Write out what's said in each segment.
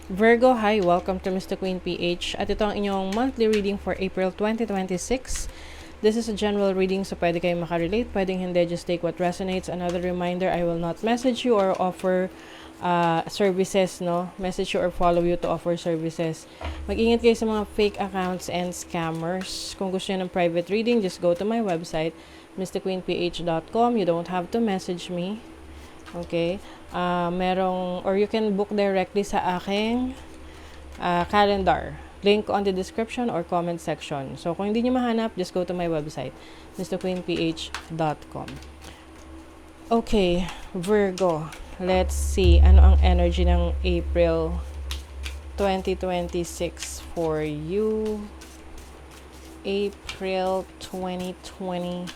Virgo, hi! Welcome to Mr. Queen PH. At ito ang inyong monthly reading for April 2026. This is a general reading, so pwede kayong makarelate, pwedeng hindi, just take what resonates. Another reminder, I will not message you or offer services, no? Message you or follow you to offer services. Mag-ingat kayo sa mga fake accounts and scammers. Kung gusto niyo ng private reading, just go to my website, mrqueenph.com. You don't have to message me. Okay? Or you can book directly sa aking calendar. Link on the description or comment section. So, kung hindi nyo mahanap, just go to my website, mrqueenph.com. Okay, Virgo. Let's see, ano ang energy ng April 2026 for you. April 2026.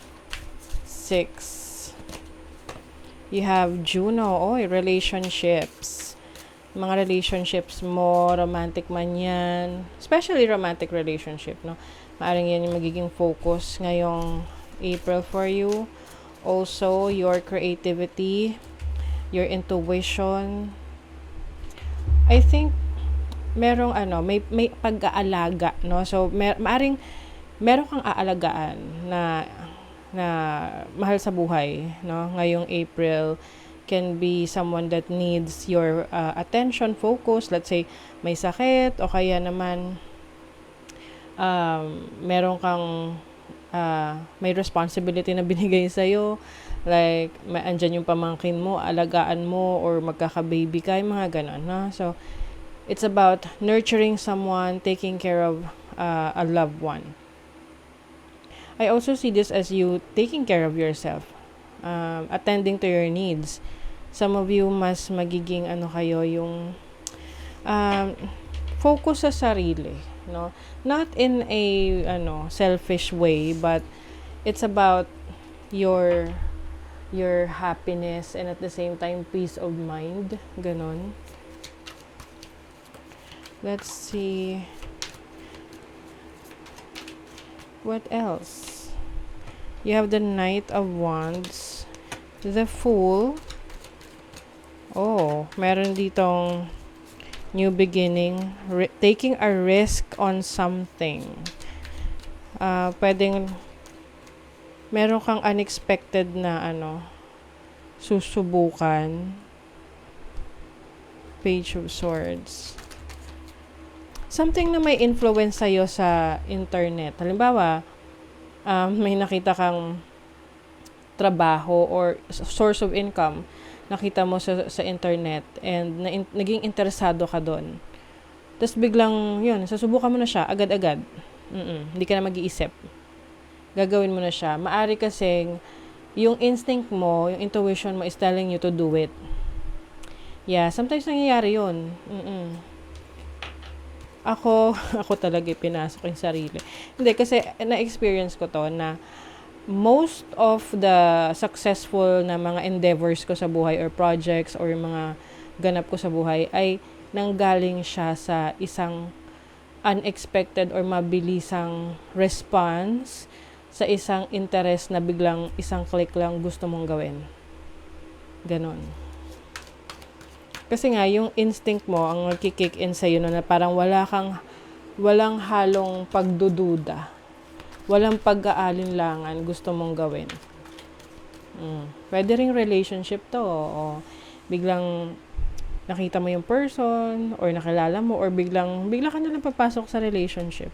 You have Juno, relationships. Mga relationships mo, romantic man yan. Especially romantic relationship, no? Maaring yan yung magiging focus ngayong April for you. Also, your creativity, your intuition. I think, merong may pag-aalaga, no? So, maaring meron kang aalagaan na mahal sa buhay, no? Ngayong April can be someone that needs your attention, focus. Let's say may sakit o kaya naman meron kang may responsibility na binigay sa'yo, like andyan yung pamangkin mo, alagaan mo, or magkaka-baby ka, mga ganon, no? So it's about nurturing someone, taking care of a loved one. I also see this as you taking care of yourself, attending to your needs. Some of you mas magiging kayo yung focus sa sarili, no? Not in a selfish way, but it's about your happiness and at the same time peace of mind, ganon. Let's see. What else? You have the Knight of Wands, the Fool. Meron ditong new beginning, taking a risk on something. Pwedeng meron kang unexpected na susubukan. Page of Swords. Something na may influence sa'yo sa internet. Halimbawa, may nakita kang trabaho or source of income, nakita mo sa internet and naging interesado ka doon. Tapos biglang, sasubukan mo na siya agad-agad. Hindi ka na mag-iisip. Gagawin mo na siya. Maari kasing yung instinct mo, yung intuition mo is telling you to do it. Yeah, sometimes nangyayari yun. Ako talaga pinasok yung sarili. Hindi, kasi na-experience ko to na most of the successful na mga endeavors ko sa buhay or projects or mga ganap ko sa buhay ay nanggaling siya sa isang unexpected or mabilisang response sa isang interest na biglang isang click lang gusto mong gawin. Ganon. Kasi nga, yung instinct mo, ang nagkikick in sa'yo na parang walang halong pagdududa. Walang pag-aalinlangan gusto mong gawin. Pwede ring relationship to. O biglang nakita mo yung person, or nakilala mo, or bigla ka nalang papasok sa relationship.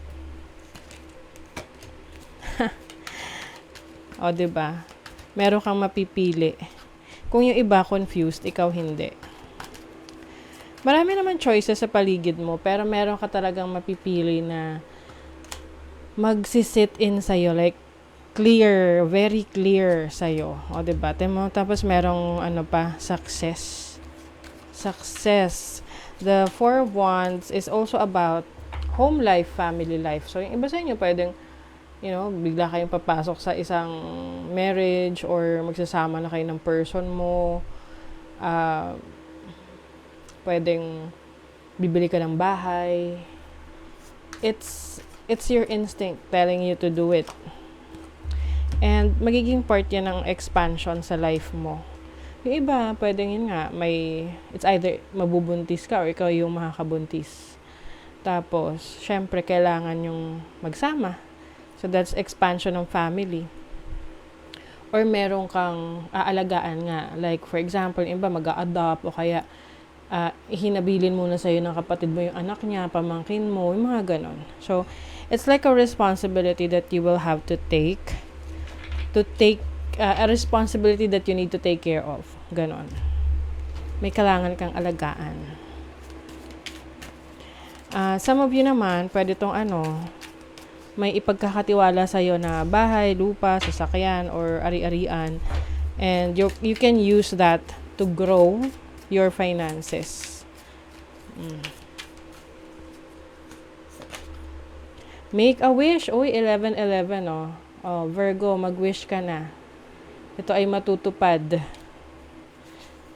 Diba? Meron kang mapipili. Kung yung iba confused, ikaw hindi. Marami naman choices sa paligid mo, pero meron ka talagang mapipili na magsisit in sa'yo, like clear, very clear sa'yo. Diba? Tapos merong success. Success. The Four of Wands is also about home life, family life. So, yung iba sa inyo, pwedeng, bigla kayong papasok sa isang marriage or magsasama na kayo ng person mo. Pwedeng bibili ka ng bahay. It's your instinct telling you to do it. And magiging part yan ng expansion sa life mo. Yung iba, pwedeng yun nga, it's either mabubuntis ka or ikaw yung makakabuntis. Tapos, syempre, kailangan yung magsama. So, that's expansion ng family. Or meron kang aalagaan nga. Like, for example, iba mag-a-adopt o kaya hinabilin muna sa'yo ng kapatid mo yung anak niya, pamangkin mo, yung mga ganon. So, it's like a responsibility that you will have to take a responsibility that you need to take care of. Ganon. May kailangan kang alagaan. Some of you naman, pwede tong may ipagkakatiwala sa'yo na bahay, lupa, sasakyan, or ari-arian. And you can use that to grow your finances. Make a wish. Uy, 11-11, oh. Oh, Virgo, mag-wish ka na. Ito ay matutupad.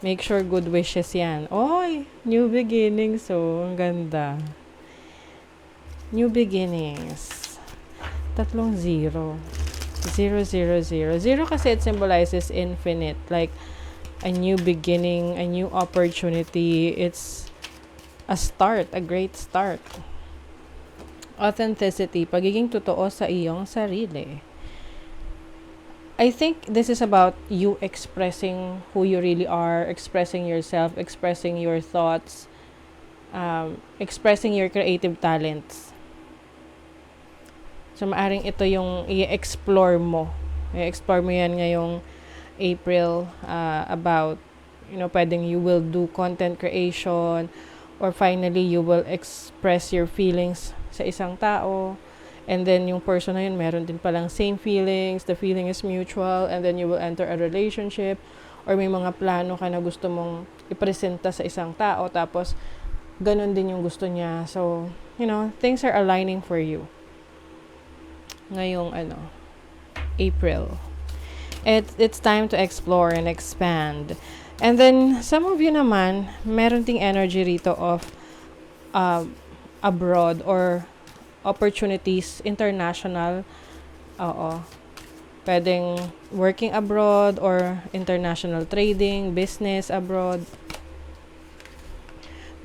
Make sure good wishes yan. Oy, new beginnings. So, ang ganda. New beginnings. 3 0. 0, 0, 0. 0 kasi it symbolizes infinite. Like, a new beginning, a new opportunity. It's a start, a great start. Authenticity, pagiging totoo sa iyong sarili. I think this is about you expressing who you really are, expressing yourself, expressing your thoughts, expressing your creative talents. So, maaring ito yung i-explore mo. I-explore mo yan ngayong April about, pwedeng you will do content creation or finally you will express your feelings sa isang tao. And then, yung person na yun, meron din palang same feelings. The feeling is mutual. And then, you will enter a relationship. Or may mga plano ka na gusto mong ipresenta sa isang tao. Tapos, ganun din yung gusto niya. So, things are aligning for you. Ngayong, April. It's time to explore and expand. And then, some of you naman, meron ding energy rito of abroad or opportunities, international. Oo. Pwedeng working abroad or international trading, business abroad.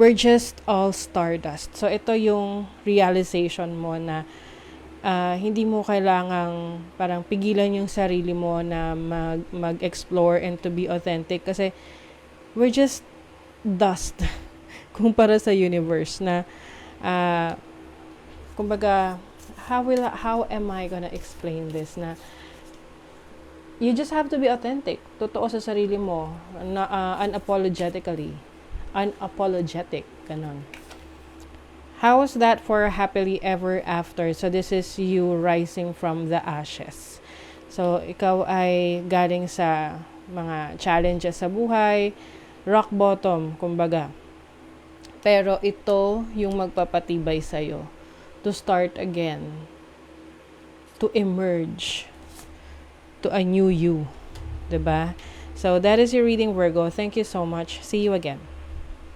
We're just all stardust. So, ito yung realization mo na hindi mo kailangang parang pigilan yung sarili mo na mag-explore and to be authentic. Kasi we're just dust kumpara sa universe na kumbaga, how am I gonna explain this na you just have to be authentic. Totoo sa sarili mo. Unapologetic. Ganon. How is that for happily ever after? So, this is you rising from the ashes. So, ikaw ay galing sa mga challenges sa buhay, rock bottom, kumbaga. Pero ito yung magpapatibay sa'yo to start again, to emerge to a new you. Diba? So, that is your reading, Virgo. Thank you so much. See you again.